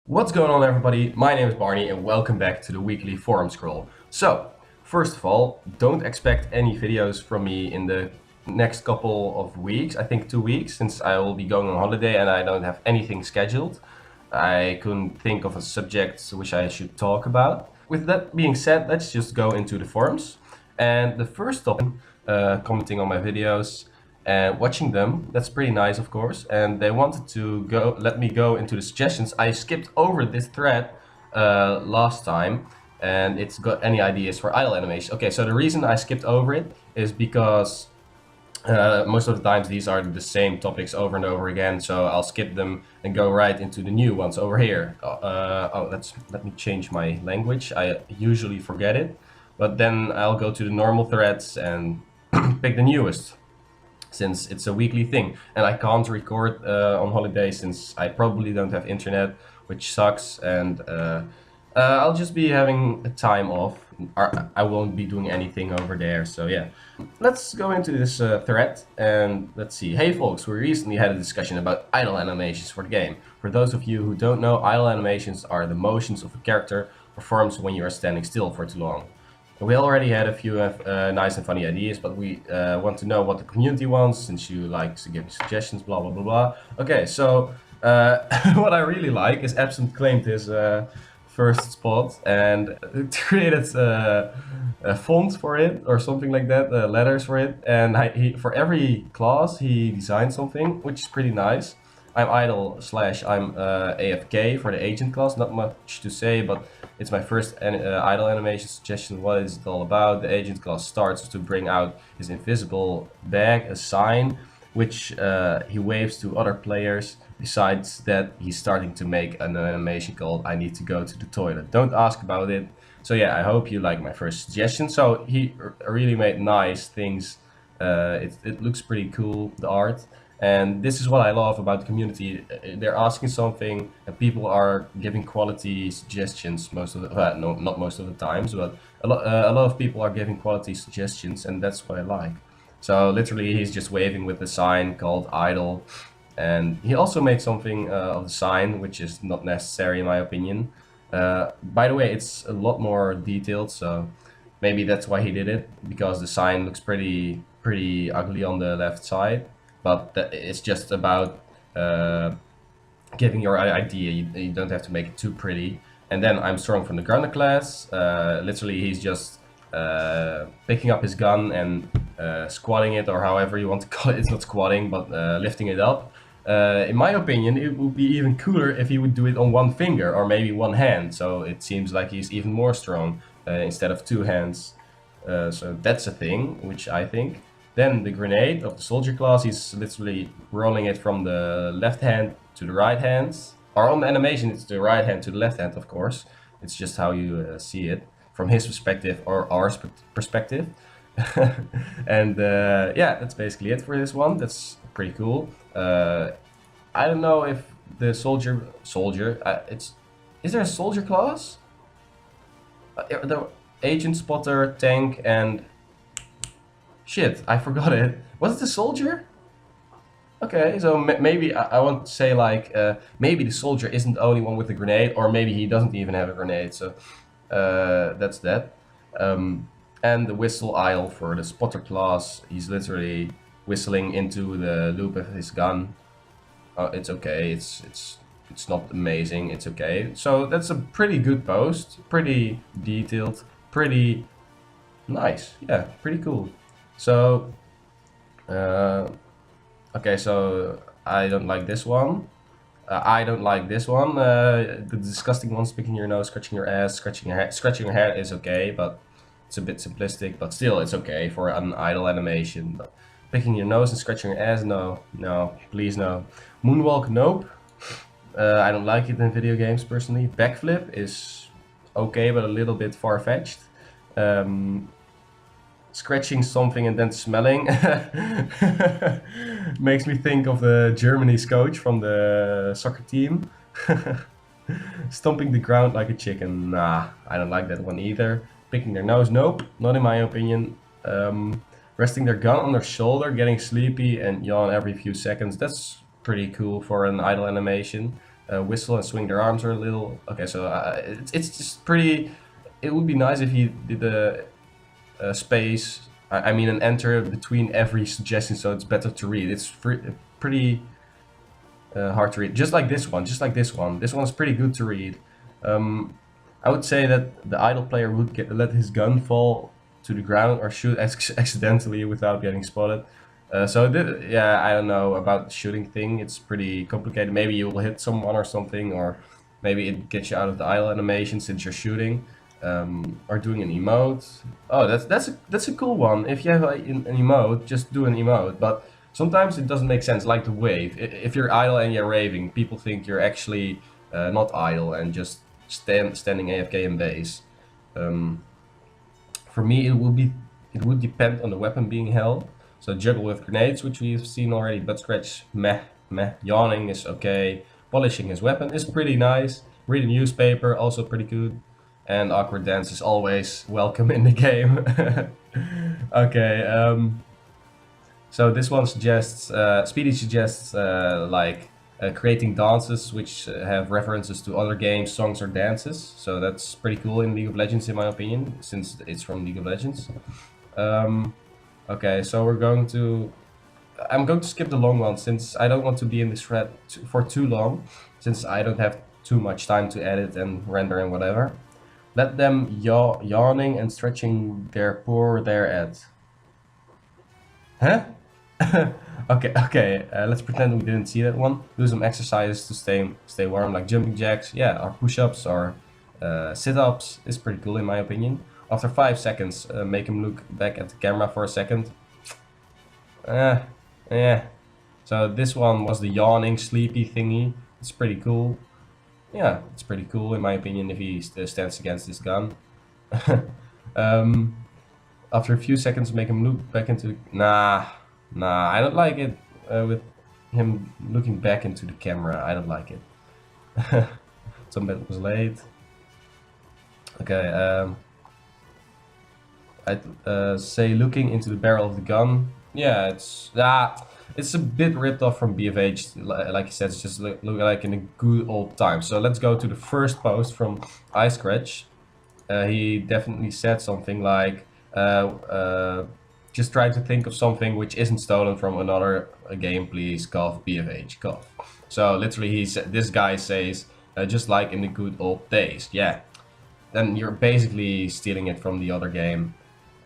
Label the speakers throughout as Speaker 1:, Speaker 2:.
Speaker 1: What's going on, everybody? My name is Barney and welcome back to the weekly forum scroll. So, first of all, don't expect any videos from me in the next couple of weeks. I think 2 weeks, since I will be going on holiday and I don't have anything scheduled. I couldn't think of a subject which I should talk about. With that being said, let's just go into the forums. And the first topic, commenting on my videos and watching them. That's pretty nice, of course. And they wanted to let me go into the suggestions. I skipped over this thread last time, and it's got any ideas for idle animation. Okay, so the reason I skipped over it is because most of the times these are the same topics over and over again, so I'll skip them and go right into the new ones over here. Let me change my language. I usually forget it, but then I'll go to the normal threads and pick the newest, since it's a weekly thing. And I can't record on holiday since I probably don't have internet, which sucks. And I'll just be having a time off. I won't be doing anything over there. So yeah, let's go into this thread and let's see. Hey folks, we recently had a discussion about idle animations for the game. For those of you who don't know, idle animations are the motions of a character performs when you are standing still for too long. We already had a few nice and funny ideas, but we want to know what the community wants, since you like to give suggestions, blah blah blah blah. Okay, so what I really like is Absent claimed his first spot and created a font for it or something like that, letters for it, and for every class he designed something, which is pretty nice. I'm idle / I'm AFK for the agent class. Not much to say, but it's my first idle animation suggestion. What is it all about? The agent class starts to bring out his invisible bag, a sign, which he waves to other players. Besides that, he's starting to make an animation called I need to go to the toilet. Don't ask about it. So yeah, I hope you like my first suggestion. So he really made nice things. It looks pretty cool, the art. And this is what I love about the community. They're asking something and people are giving quality suggestions most of the, no, not most of the times, but a lot of people are giving quality suggestions, and that's what I like. So literally he's just waving with the sign called idle, and he also made something of the sign, which is not necessary in my opinion. By the way, it's a lot more detailed, so maybe that's why he did it, because the sign looks pretty ugly on the left side. But it's just about giving your idea. You don't have to make it too pretty. And then I'm strong from the gunner class. Literally, he's just picking up his gun and squatting it, or however you want to call it. It's not squatting, but lifting it up. In my opinion, it would be even cooler if he would do it on one finger or maybe one hand. So it seems like he's even more strong instead of two hands. So that's a thing, which I think. Then the grenade of the soldier class, he's literally rolling it from the left hand to the right hand. Or on the animation, it's the right hand to the left hand, of course. It's just how you see it from his perspective or our perspective. And yeah, that's basically it for this one. That's pretty cool. I don't know if the soldier, is there a soldier class? The agent, spotter, tank, and shit, I forgot it. Was it the soldier? Okay, so maybe I want to say like maybe the soldier isn't the only one with the grenade, or maybe he doesn't even have a grenade. So that's that. And the whistle idle for the spotter class. He's literally whistling into the loop of his gun. It's okay. It's not amazing. It's okay. So that's a pretty good post. Pretty detailed. Pretty nice. Yeah, pretty cool. So, okay, so I don't like this one. I don't like this one. The disgusting one, picking your nose, scratching your ass, scratching your hair is okay, but it's a bit simplistic, but still it's okay for an idle animation. But picking your nose and scratching your ass, no, please no. Moonwalk, nope. I don't like it in video games personally. Backflip is okay, but a little bit far-fetched. Scratching something and then smelling makes me think of the Germany's coach from the soccer team. Stomping the ground like a chicken, nah, I don't like that one either. Picking their nose, nope, not in my opinion. Resting their gun on their shoulder, getting sleepy and yawn every few seconds, that's pretty cool for an idle animation. whistle and swing their arms are a little. Okay, so it's just pretty. It would be nice if he did a space. I mean an enter between every suggestion, so it's better to read. It's pretty hard to read. Just like this one. Just like this one. This one's pretty good to read. I would say that the idle player would let his gun fall to the ground or shoot accidentally without getting spotted. Yeah, I don't know about the shooting thing. It's pretty complicated. Maybe you will hit someone or something, or maybe it gets you out of the idle animation since you're shooting, or doing an emote. Oh, that's a cool one. If you have an emote, just do an emote. But sometimes it doesn't make sense, like the wave. If you're idle and you're raving, people think you're actually not idle and just standing AFK in base. For me, it would depend on the weapon being held. So juggle with grenades, which we've seen already. Butt scratch, meh, meh. Yawning is okay. Polishing his weapon is pretty nice. Read a newspaper, also pretty good. And awkward dance is always welcome in the game. Okay. So this one suggests, Speedy suggests like creating dances which have references to other games, songs, or dances. So that's pretty cool in League of Legends, in my opinion, since it's from League of Legends. Okay, so I'm going to skip the long one since I don't want to be in this thread for too long, since I don't have too much time to edit and render and whatever. Let them yawning and stretching their poor there at. Huh? Okay, let's pretend we didn't see that one. Do some exercises to stay warm, like jumping jacks, yeah, or push-ups, or sit-ups. Is pretty cool in my opinion. After 5 seconds, make him look back at the camera for a second. Yeah. So this one was the yawning, sleepy thingy. It's pretty cool. Yeah, it's pretty cool in my opinion if he stands against this gun. After a few seconds, make him look back into. Nah, I don't like it with him looking back into the camera. I don't like it. Some bit was late. Okay. I'd say looking into the barrel of the gun. Yeah, it's a bit ripped off from BFH. Like you said, it's just look like in a good old time. So let's go to the first post from iScratch. He definitely said something like, just try to think of something which isn't stolen from another game, please, cough, BFH, cough. So literally this guy says, just like in the good old days. Yeah, then you're basically stealing it from the other game.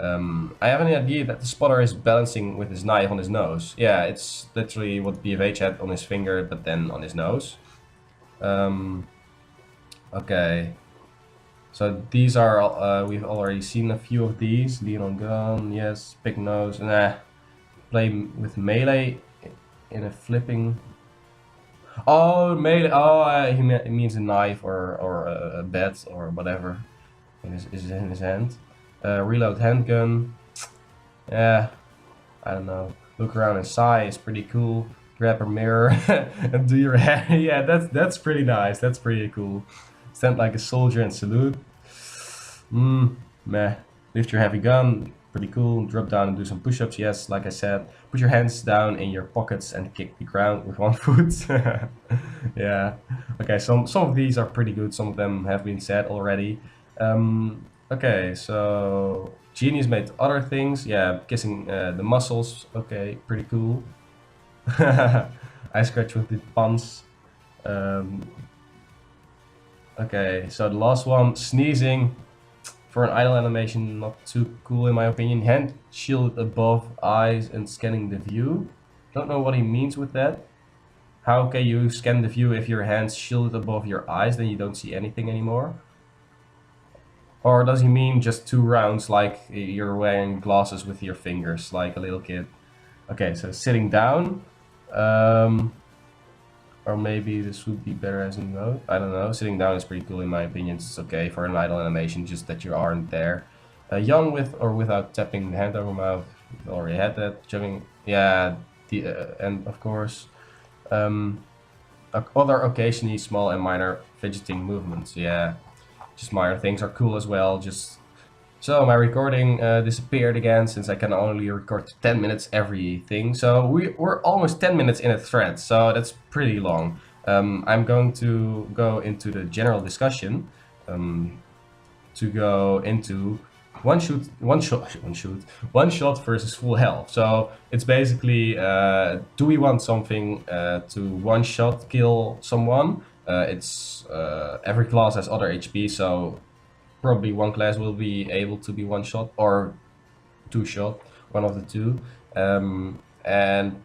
Speaker 1: I have an idea that the spotter is balancing with his knife on his nose. Yeah, it's literally what BFH had on his finger, but then on his nose. Okay. So these are, we've already seen a few of these. Lean on gun, yes. Big nose, nah. Play with melee in a flipping. Oh, melee. Oh, he means a knife or a bat or whatever is in his hand. Reload handgun. Yeah, I don't know. Look around and sigh is pretty cool. Grab a mirror and do your hair. Yeah, that's pretty nice. That's pretty cool. Stand like a soldier and salute. Meh. Lift your heavy gun. Pretty cool. Drop down and do some push-ups. Yes, like I said. Put your hands down in your pockets and kick the ground with one foot. Yeah. Okay, some of these are pretty good. Some of them have been said already. Okay, so Genius made other things. Yeah, kissing the muscles. Okay, pretty cool. I scratch with the pants. Okay, so the last one, sneezing. For an idle animation, not too cool in my opinion. Hand shielded above eyes and scanning the view. Don't know what he means with that. How can you scan the view if your hand's shielded above your eyes, then you don't see anything anymore? Or does he mean just 2 rounds, like you're wearing glasses with your fingers, like a little kid? Okay, so sitting down. Or maybe this would be better as a emote. I don't know. Sitting down is pretty cool in my opinion. It's okay for an idle animation, just that you aren't there. Young with or without tapping the hand over mouth. We've already had that. Jumping. Yeah, and of course. Other occasionally small and minor fidgeting movements. Yeah. Just minor things are cool as well. Just so my recording disappeared again since I can only record 10 minutes everything. So we're almost 10 minutes in a thread, so that's pretty long. I'm going to go into the general discussion, um, to go into one shot versus full health. So it's basically, do we want something to one shot kill someone? It's every class has other HP, so probably one class will be able to be one shot or two shot, one of the two. And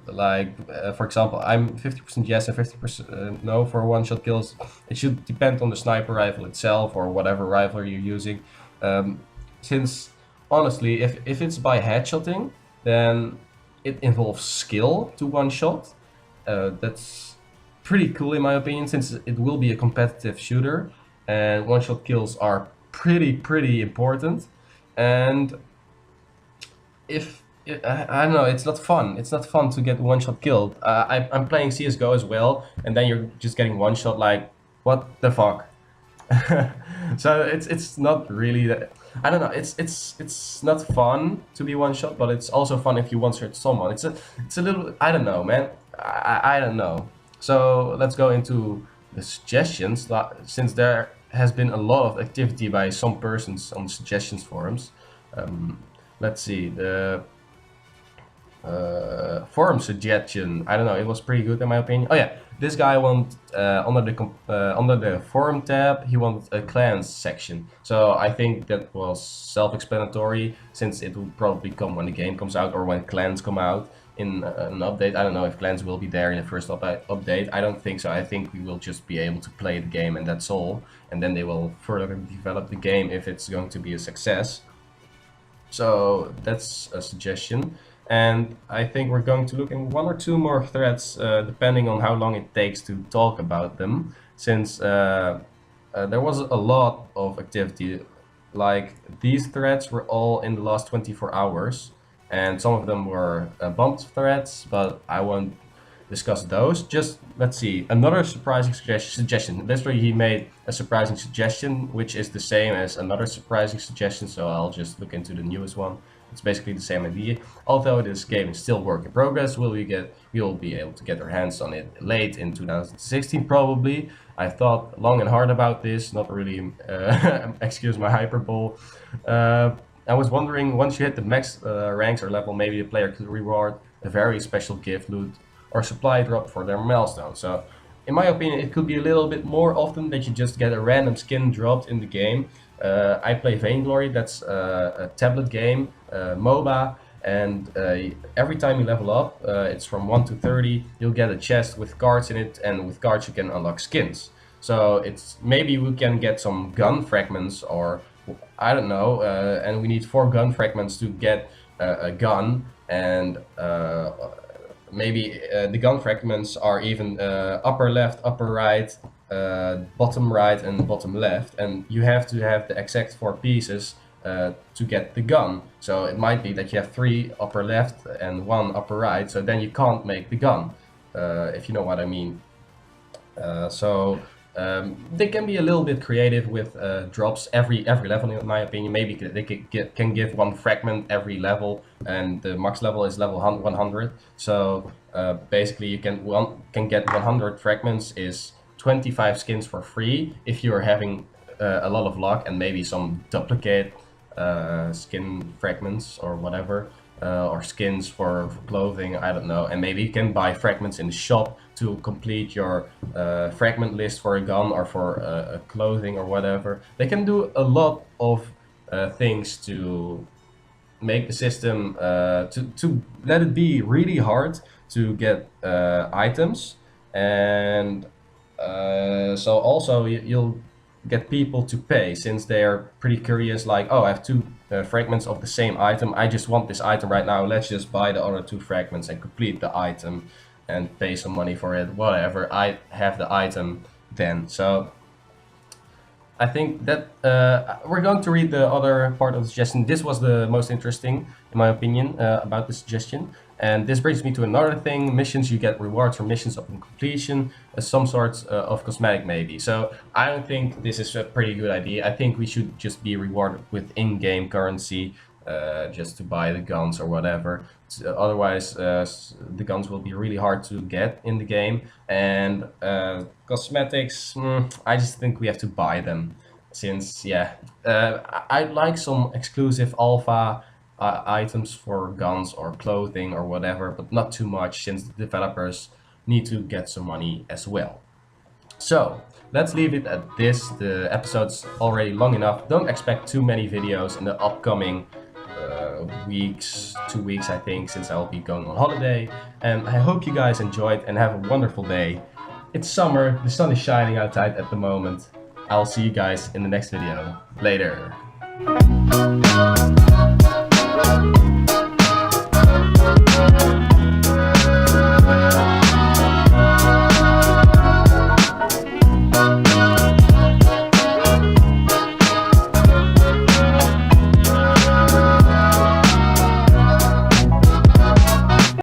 Speaker 1: like for example, I'm 50% yes and 50% no for one shot kills. It should depend on the sniper rifle itself or whatever rifle you're using. Um, since honestly, if it's by headshotting, then it involves skill to one shot. That's pretty cool in my opinion, since it will be a competitive shooter and one shot kills are pretty important. And if I don't know, it's not fun. It's not fun to get one shot killed. I'm playing CS:GO as well, and then you're just getting one shot. Like, what the fuck? So it's not really that. I don't know. It's not fun to be one shot, but it's also fun if you one shot someone. It's a little. I don't know, man. I don't know. So let's go into the suggestions. Since there has been a lot of activity by some persons on the suggestions forums. Um, let's see the forum suggestion. I don't know. It was pretty good in my opinion. Oh yeah, this guy wanted under the forum tab. He wanted a clans section. So I think that was self-explanatory, since it will probably come when the game comes out or when clans come out in an update. I don't know if clans will be there in the first update. I don't think so. I think we will just be able to play the game and that's all. And then they will further develop the game if it's going to be a success. So that's a suggestion. And I think we're going to look in one or two more threads, depending on how long it takes to talk about them, since there was a lot of activity. Like, these threads were all in the last 24 hours, and some of them were bumped threads, but I won't discuss those. Just, let's see, another surprising suggestion. Literally, he made a surprising suggestion, which is the same as another surprising suggestion, so I'll just look into the newest one. It's basically the same idea. Although this game is still work in progress, we'll be able to get our hands on it late in 2016 probably. I thought long and hard about this, not really, excuse my hyperbole. I was wondering, once you hit the max ranks or level, maybe the player could reward a very special gift, loot, or supply drop for their milestone. So in my opinion, it could be a little bit more often that you just get a random skin dropped in the game. I play Vainglory, that's a tablet game, MOBA, and every time you level up, it's from 1 to 30, you'll get a chest with cards in it, and with cards you can unlock skins. So it's maybe we can get some gun fragments, or I don't know, and we need 4 gun fragments to get a gun, and maybe the gun fragments are even upper left, upper right, bottom right and bottom left, and you have to have the exact 4 pieces to get the gun. So it might be that you have 3 upper left and 1 upper right, so then you can't make the gun, if you know what I mean. They can be a little bit creative with drops every level, in my opinion. Maybe they can give 1 fragment every level, and the max level is level 100. So basically, you can get 100 fragments, is 25 skins for free if you are having a lot of luck, and maybe some duplicate skin fragments or whatever. Or skins for clothing, I don't know, and maybe you can buy fragments in the shop to complete your fragment list for a gun or for a clothing or whatever. They can do a lot of things to make the system, to let it be really hard to get items, and so also you'll get people to pay, since they're pretty curious, like, oh, I have 2 fragments of the same item, I just want this item right now, let's just buy the other 2 fragments and complete the item and pay some money for it, whatever, I have the item then. So I think that we're going to read the other part of the suggestion. This was the most interesting, in my opinion, about the suggestion. And this brings me to another thing: missions. You get rewards for missions upon completion, some sorts of cosmetic maybe. So I don't think this is a pretty good idea. I think we should just be rewarded with in-game currency. just to buy the guns or whatever. Otherwise, the guns will be really hard to get in the game. And cosmetics, I just think we have to buy them. Since, yeah, I'd like some exclusive alpha items for guns or clothing or whatever, but not too much since the developers need to get some money as well. So let's leave it at this. The episode's already long enough. Don't expect too many videos in the upcoming weeks, 2 weeks, I think, since I'll be going on holiday. And I hope you guys enjoyed and have a wonderful day. It's summer, the sun is shining outside at the moment. I'll see you guys in the next video. Later.